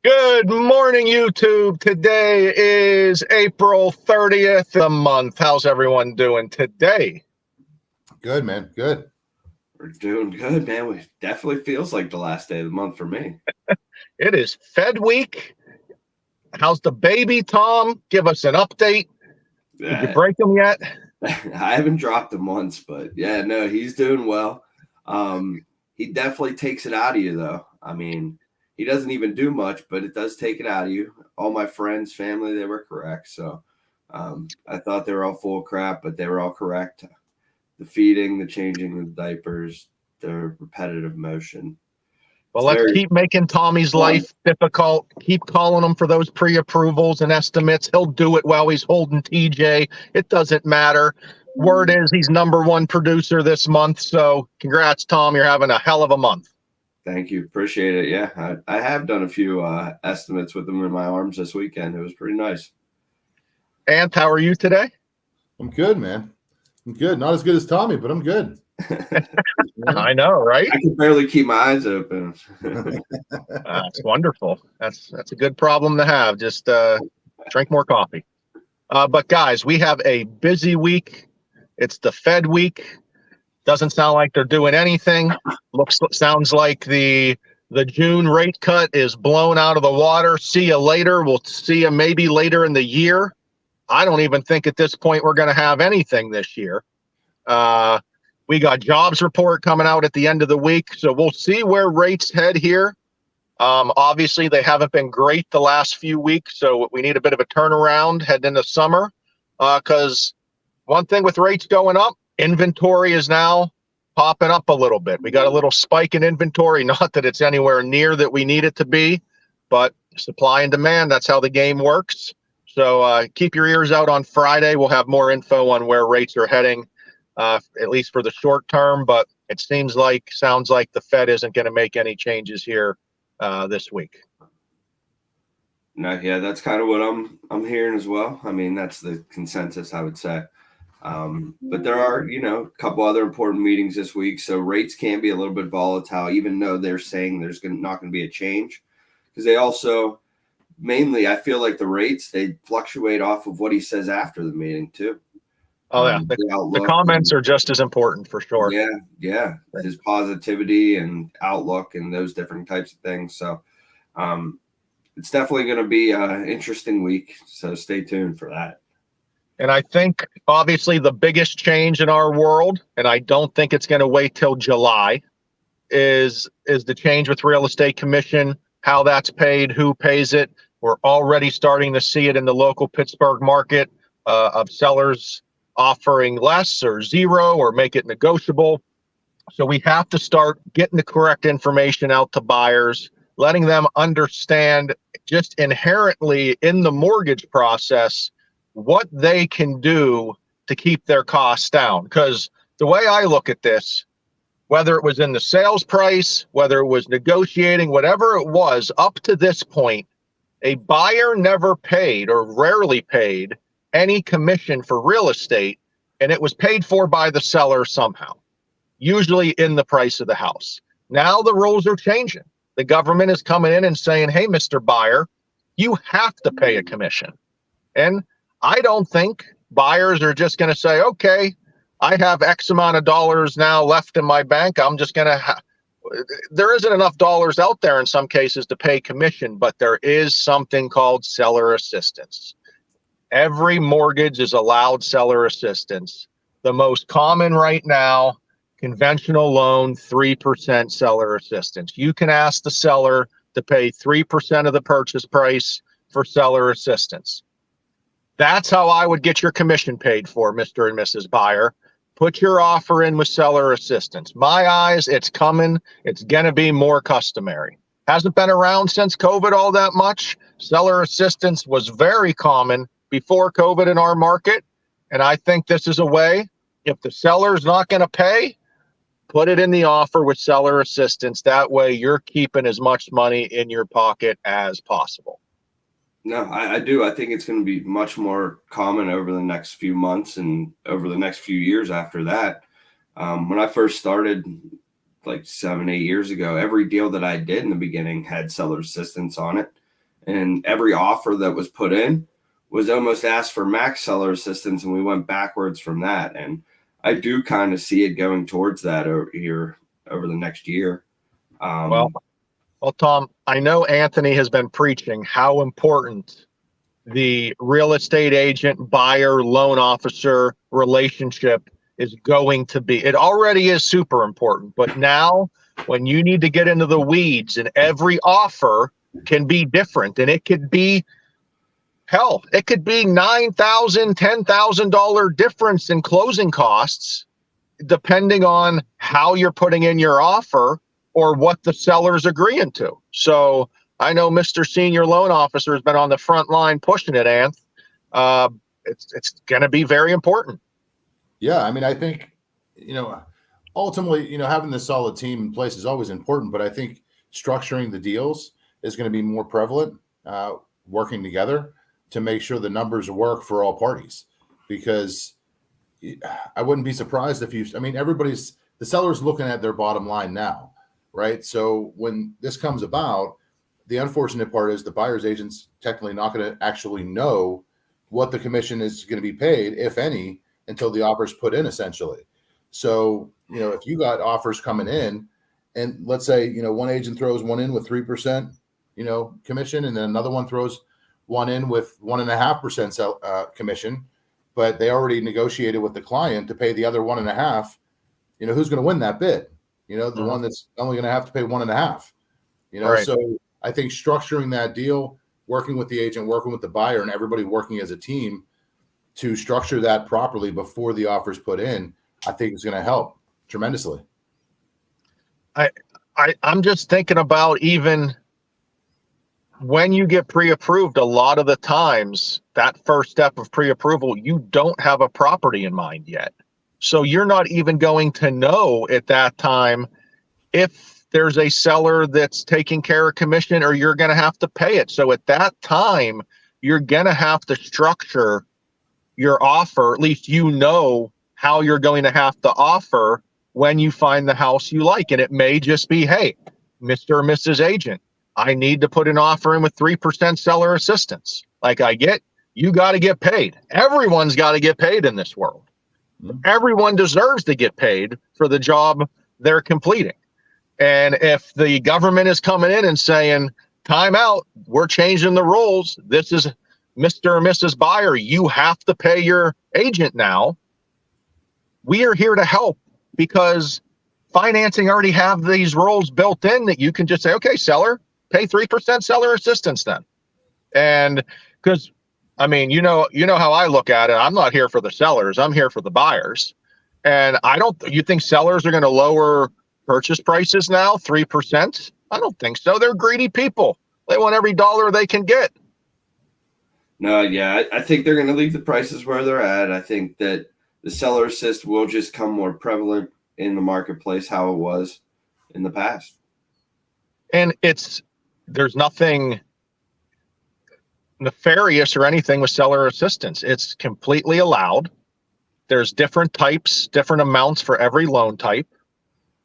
Good morning, YouTube. Today is April 30th, the month. How's everyone doing today? Good, man. Good. We're doing good, man. It definitely feels like the last day of the month for me. It is Fed week. How's the baby, Tom? Give us an update. Did you break him yet? I haven't dropped him once, but yeah, no, he's doing well. He definitely takes it out of you, though. I mean, he doesn't even do much, but it does take it out of you. All my friends, family, they were correct. So I thought they were all full of crap, but they were all correct. The feeding, the changing of the diapers, the repetitive motion. Well, let's keep making Tommy's life difficult. Keep calling him for those pre-approvals and estimates. He'll do it while he's holding TJ. It doesn't matter. Word is he's #1 producer this month. So congrats, Tom. You're having a hell of a month. Thank you. Appreciate it. Yeah, I have done a few estimates with them in my arms this weekend. It was pretty nice. Ant, how are you today? I'm good, man. I'm good. Not as good as Tommy, but I'm good. I know, right? I can barely keep my eyes open. That's wonderful. That's a good problem to have. Just drink more coffee. But guys, we have a busy week. It's the Fed week. Doesn't sound like they're doing anything. Sounds like the June rate cut is blown out of the water. See you later. We'll see you maybe later in the year. I don't even think at this point we're going to have anything this year. We got jobs report coming out at the end of the week, so we'll see where rates head here. Obviously, they haven't been great the last few weeks, so we need a bit of a turnaround heading into summer. Because one thing with rates going up, inventory is now popping up a little bit. We got a little spike in inventory, not that it's anywhere near that we need it to be, but supply and demand, that's how the game works. So keep your ears out on Friday. We'll have more info on where rates are heading, at least for the short term, but it sounds like the Fed isn't going to make any changes here this week. No, yeah, that's kind of what I'm hearing as well. I mean, that's the consensus, I would say. But there are, a couple other important meetings this week. So rates can be a little bit volatile, even though they're saying there's not going to be a change. Because they also, mainly, I feel like the rates, they fluctuate off of what he says after the meeting, too. Oh, yeah. The comments are just as important, for sure. Yeah. His positivity and outlook and those different types of things. So it's definitely going to be an interesting week. So stay tuned for that. And I think, obviously, the biggest change in our world, and I don't think it's going to wait till July, is the change with real estate commission, how that's paid, who pays it. We're already starting to see it in the local Pittsburgh market of sellers offering less or zero or make it negotiable. So we have to start getting the correct information out to buyers, letting them understand just inherently in the mortgage process what they can do to keep their costs down. Because the way I look at this, whether it was in the sales price, whether it was negotiating, whatever it was, up to this point, a buyer never paid or rarely paid any commission for real estate, and it was paid for by the seller somehow, usually in the price of the house. Now the rules are changing. The government is coming in and saying, hey, Mr. Buyer, you have to pay a commission. And I don't think buyers are just going to say, okay, I have X amount of dollars now left in my bank. I'm just going to there isn't enough dollars out there in some cases to pay commission, but there is something called seller assistance. Every mortgage is allowed seller assistance. The most common right now, conventional loan, 3% seller assistance. You can ask the seller to pay 3% of the purchase price for seller assistance. That's how I would get your commission paid for, Mr. and Mrs. Buyer. Put your offer in with seller assistance. My eyes, it's coming. It's going to be more customary. Hasn't been around since COVID all that much. Seller assistance was very common before COVID in our market. And I think this is a way, if the seller's not going to pay, put it in the offer with seller assistance. That way you're keeping as much money in your pocket as possible. No, I do. I think it's going to be much more common over the next few months and over the next few years after that. When I first started like 7, 8 years ago, every deal that I did in the beginning had seller assistance on it. And every offer that was put in was almost asked for max seller assistance. And we went backwards from that. And I do kind of see it going towards that over the next year. Well, Tom, I know Anthony has been preaching how important the real estate agent, buyer, loan officer relationship is going to be. It already is super important, but now when you need to get into the weeds and every offer can be different, and it could be hell, it could be $9,000, $10,000 difference in closing costs, depending on how you're putting in your offer or what the seller's agreeing to. So I know Mr. Senior Loan Officer has been on the front line pushing it, Anth. It's going to be very important. Yeah, I mean, I think, ultimately, having this solid team in place is always important, but I think structuring the deals is going to be more prevalent, working together to make sure the numbers work for all parties. Because I wouldn't be surprised if the seller's looking at their bottom line now, right? So when this comes about, the unfortunate part is the buyer's agent's technically not going to actually know what the commission is going to be paid, if any, until the offer's put in, essentially. So, if you got offers coming in, and let's say, one agent throws one in with 3%, commission, and then another one throws one in with 1.5% commission, but they already negotiated with the client to pay the other 1.5%, who's going to win that bid? The one that's only going to have to pay 1.5%, Right. So I think structuring that deal, working with the agent, working with the buyer, and everybody working as a team to structure that properly before the offer's put in, I think is going to help tremendously. I'm just thinking about, even when you get pre-approved, a lot of the times that first step of pre-approval, you don't have a property in mind yet. So you're not even going to know at that time if there's a seller that's taking care of commission, or you're going to have to pay it. So at that time, you're going to have to structure your offer. At least how you're going to have to offer when you find the house you like. And it may just be, hey, Mr. or Mrs. Agent, I need to put an offer in with 3% seller assistance. Like you got to get paid. Everyone's got to get paid in this world. Everyone deserves to get paid for the job they're completing. And if the government is coming in and saying, time out, we're changing the rules, this is Mr. or Mrs. Buyer, you have to pay your agent now. We are here to help, because financing already have these rules built in that you can just say, okay, seller, pay 3% seller assistance then. And because, you know how I look at it. I'm not here for the sellers. I'm here for the buyers. And you think sellers are going to lower purchase prices now, 3%? I don't think so. They're greedy people. They want every dollar they can get. No, yeah, I think they're going to leave the prices where they're at. I think that the seller assist will just come more prevalent in the marketplace, how it was in the past. And there's nothing nefarious or anything with seller assistance. It's completely allowed. There's different types, different amounts for every loan type.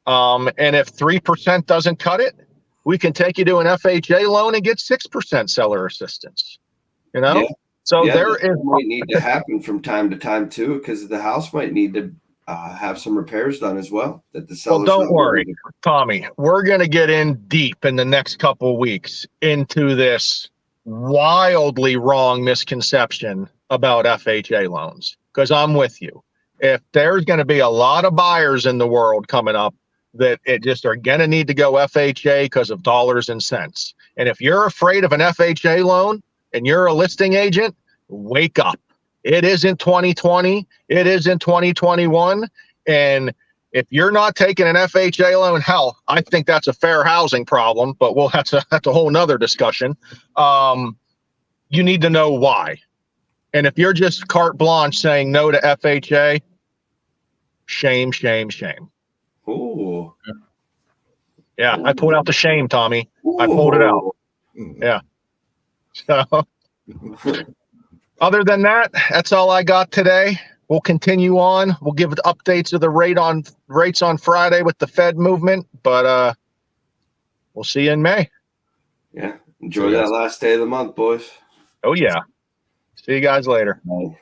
And if 3% doesn't cut it, we can take you to an FHA loan and get 6% seller assistance. Yeah. So yeah, there is might need to happen from time to time too, because the house might need to have some repairs done as well. That the sellers. Well, don't worry, Tommy. We're going to get in deep in the next couple of weeks into this wildly wrong misconception about FHA loans, because I'm with you. If there's going to be a lot of buyers in the world coming up that it just are going to need to go FHA because of dollars and cents. And if you're afraid of an FHA loan and you're a listing agent, wake up. It isn't 2020. It isn't 2021. And if you're not taking an FHA loan, hell, I think that's a fair housing problem, but that's a whole nother discussion. You need to know why. And if you're just carte blanche saying no to FHA, shame, shame, shame. Ooh. Yeah, Ooh. I pulled out the shame, Tommy. Ooh. I pulled it out. Yeah. So other than that, that's all I got today. we'll continue on. We'll give the updates of the rates on Friday with the Fed movement, but we'll see you in May. Yeah. Enjoy that last day of the month, boys. Oh yeah. See you guys later. Bye.